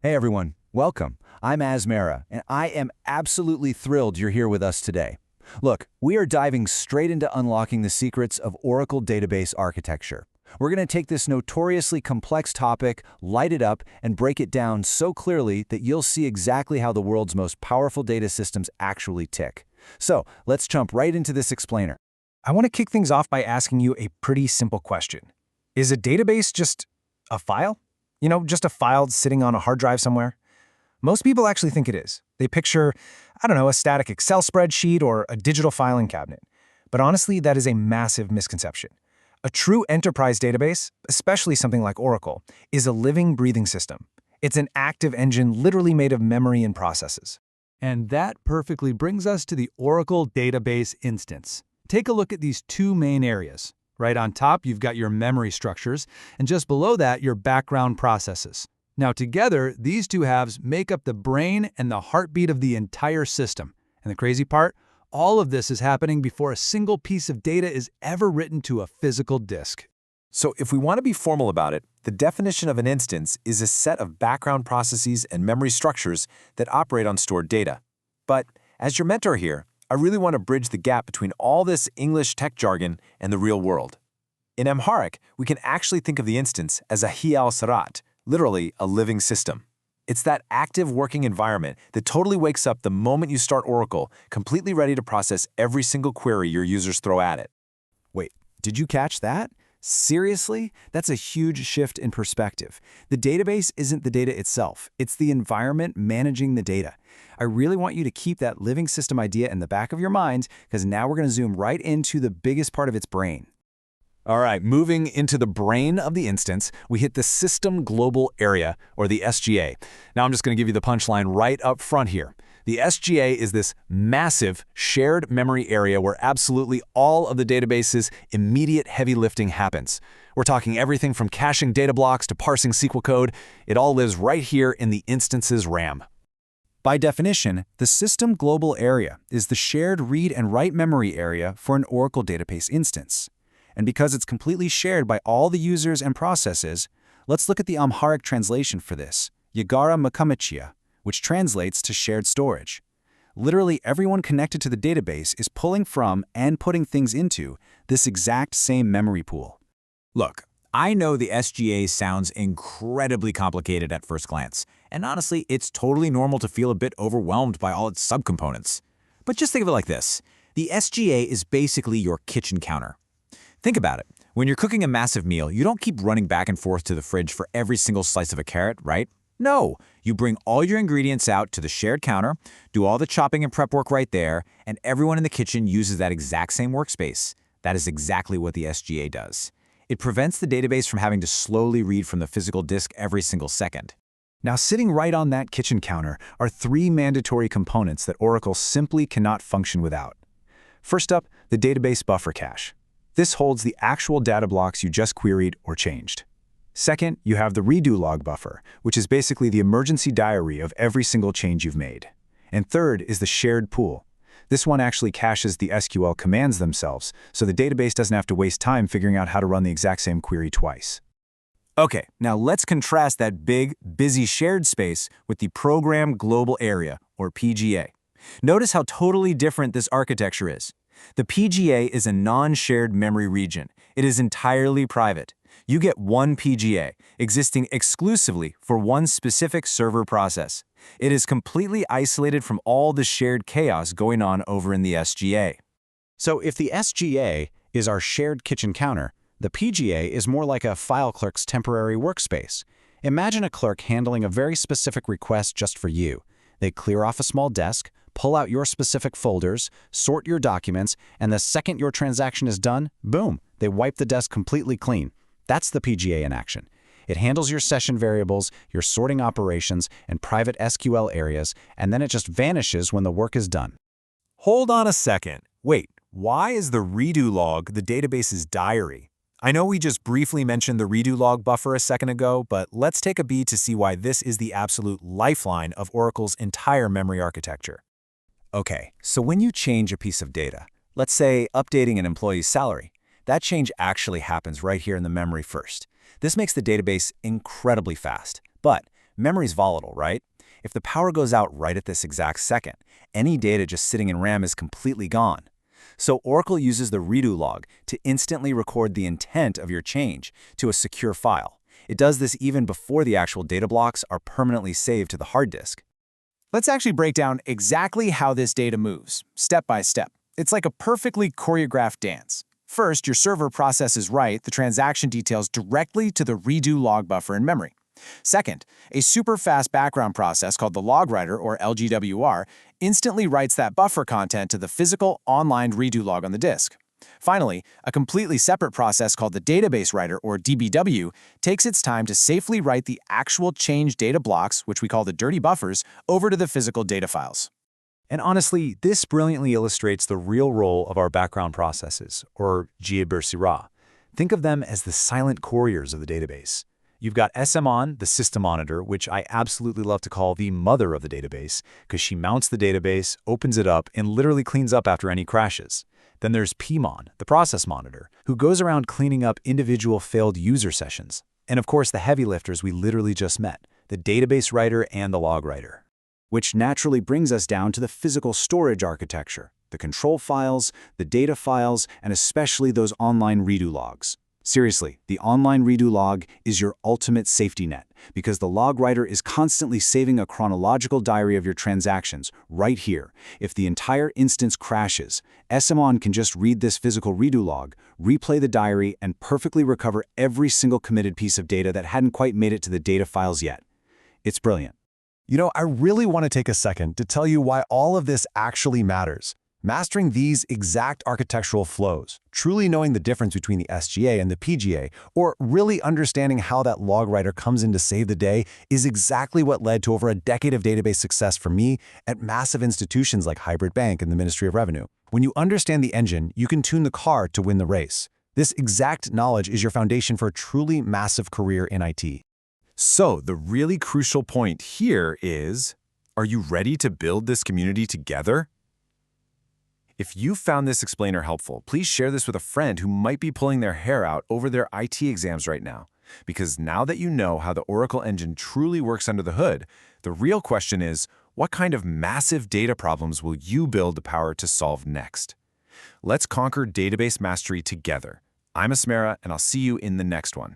Hey everyone, welcome. I'm Asmara, and I am absolutely thrilled you're here with us today. Look, we are diving straight into unlocking the secrets of Oracle database architecture. We're going to take this notoriously complex topic, light it up, and break it down so clearly that you'll see exactly how the world's most powerful data systems actually tick. So, let's jump right into this explainer. I want to kick things off by asking you a pretty simple question. Is a database just a file? Just a file sitting on a hard drive somewhere? Most people actually think it is. They picture, a static Excel spreadsheet or a digital filing cabinet. But honestly, that is a massive misconception. A true enterprise database, especially something like Oracle, is a living, breathing system. It's an active engine literally made of memory and processes. And that perfectly brings us to the Oracle database instance. Take a look at these two main areas. Right on top, you've got your memory structures, and just below that, your background processes. Now together, these two halves make up the brain and the heartbeat of the entire system. And the crazy part? All of this is happening before a single piece of data is ever written to a physical disk. So if we want to be formal about it, the definition of an instance is a set of background processes and memory structures that operate on stored data. But as your mentor here, I really want to bridge the gap between all this English tech jargon and the real world. In Amharic, we can actually think of the instance as a Hial Sarat, literally a living system. It's that active working environment that totally wakes up the moment you start Oracle, completely ready to process every single query your users throw at it. Wait, did you catch that? Seriously? That's a huge shift in perspective. The database isn't the data itself, it's the environment managing the data. I really want you to keep that living system idea in the back of your mind because now we're going to zoom right into the biggest part of its brain. All right, moving into the brain of the instance, we hit the System Global Area, or the SGA. Now I'm just going to give you the punchline right up front here. The SGA is this massive shared memory area where absolutely all of the database's immediate heavy lifting happens. We're talking everything from caching data blocks to parsing SQL code. It all lives right here in the instance's RAM. By definition, the System Global Area is the shared read and write memory area for an Oracle database instance. And because it's completely shared by all the users and processes, let's look at the Amharic translation for this, Yagara Makamachia, which translates to shared storage. Literally everyone connected to the database is pulling from and putting things into this exact same memory pool. Look, I know the SGA sounds incredibly complicated at first glance, and honestly, it's totally normal to feel a bit overwhelmed by all its subcomponents. But just think of it like this. The SGA is basically your kitchen counter. Think about it. When you're cooking a massive meal, you don't keep running back and forth to the fridge for every single slice of a carrot, right? No, you bring all your ingredients out to the shared counter, do all the chopping and prep work right there, and everyone in the kitchen uses that exact same workspace. That is exactly what the SGA does. It prevents the database from having to slowly read from the physical disk every single second. Now, sitting right on that kitchen counter are three mandatory components that Oracle simply cannot function without. First up, the database buffer cache. This holds the actual data blocks you just queried or changed. Second, you have the redo log buffer, which is basically the emergency diary of every single change you've made. And third is the shared pool. This one actually caches the SQL commands themselves, so the database doesn't have to waste time figuring out how to run the exact same query twice. Okay, now let's contrast that big, busy shared space with the Program Global Area, or PGA. Notice how totally different this architecture is. The PGA is a non-shared memory region. It is entirely private. You get one PGA, existing exclusively for one specific server process. It is completely isolated from all the shared chaos going on over in the SGA. So if the SGA is our shared kitchen counter, the PGA is more like a file clerk's temporary workspace. Imagine a clerk handling a very specific request just for you. They clear off a small desk, pull out your specific folders, sort your documents, and the second your transaction is done, boom, they wipe the desk completely clean. That's the PGA in action. It handles your session variables, your sorting operations, and private SQL areas, and then it just vanishes when the work is done. Hold on a second. Wait, why is the redo log the database's diary? I know we just briefly mentioned the redo log buffer a second ago, but let's take a beat to see why this is the absolute lifeline of Oracle's entire memory architecture. Okay, so when you change a piece of data, let's say updating an employee's salary, that change actually happens right here in the memory first. This makes the database incredibly fast. But Memory's volatile, right? If the power goes out right at this exact second, any data just sitting in RAM is completely gone. So Oracle uses the redo log to instantly record the intent of your change to a secure file. It does this even before the actual data blocks are permanently saved to the hard disk. Let's actually break down exactly how this data moves, step by step. It's like a perfectly choreographed dance. First, your server processes write the transaction details directly to the redo log buffer in memory. Second, a super fast background process called the log writer, or LGWR, instantly writes that buffer content to the physical online redo log on the disk. Finally, a completely separate process called the database writer, or DBW, takes its time to safely write the actual change data blocks, which we call the dirty buffers, over to the physical data files. And honestly, this brilliantly illustrates the real role of our background processes, or DBWr. Think of them as the silent couriers of the database. You've got SMON, the system monitor, which I absolutely love to call the mother of the database, because she mounts the database, opens it up, and literally cleans up after any crashes. Then there's PMON, the process monitor, who goes around cleaning up individual failed user sessions. And of course, the heavy lifters we literally just met, the database writer and the log writer. Which naturally brings us down to the physical storage architecture, the control files, the data files, and especially those online redo logs. Seriously, the online redo log is your ultimate safety net because the log writer is constantly saving a chronological diary of your transactions right here. If the entire instance crashes, SMON can just read this physical redo log, replay the diary, and perfectly recover every single committed piece of data that hadn't quite made it to the data files yet. It's brilliant. You know, I really want to take a second to tell you why all of this actually matters. Mastering these exact architectural flows, truly knowing the difference between the SGA and the PGA, or really understanding how that log writer comes in to save the day is exactly what led to over a decade of database success for me at massive institutions like Hybrid Bank and the Ministry of Revenue. When you understand the engine, you can tune the car to win the race. This exact knowledge is your foundation for a truly massive career in IT. So the really crucial point here is, are you ready to build this community together? If you found this explainer helpful, please share this with a friend who might be pulling their hair out over their IT exams right now. Because now that you know how the Oracle engine truly works under the hood, the real question is, what kind of massive data problems will you build the power to solve next? Let's conquer database mastery together. I'm Asmara, and I'll see you in the next one.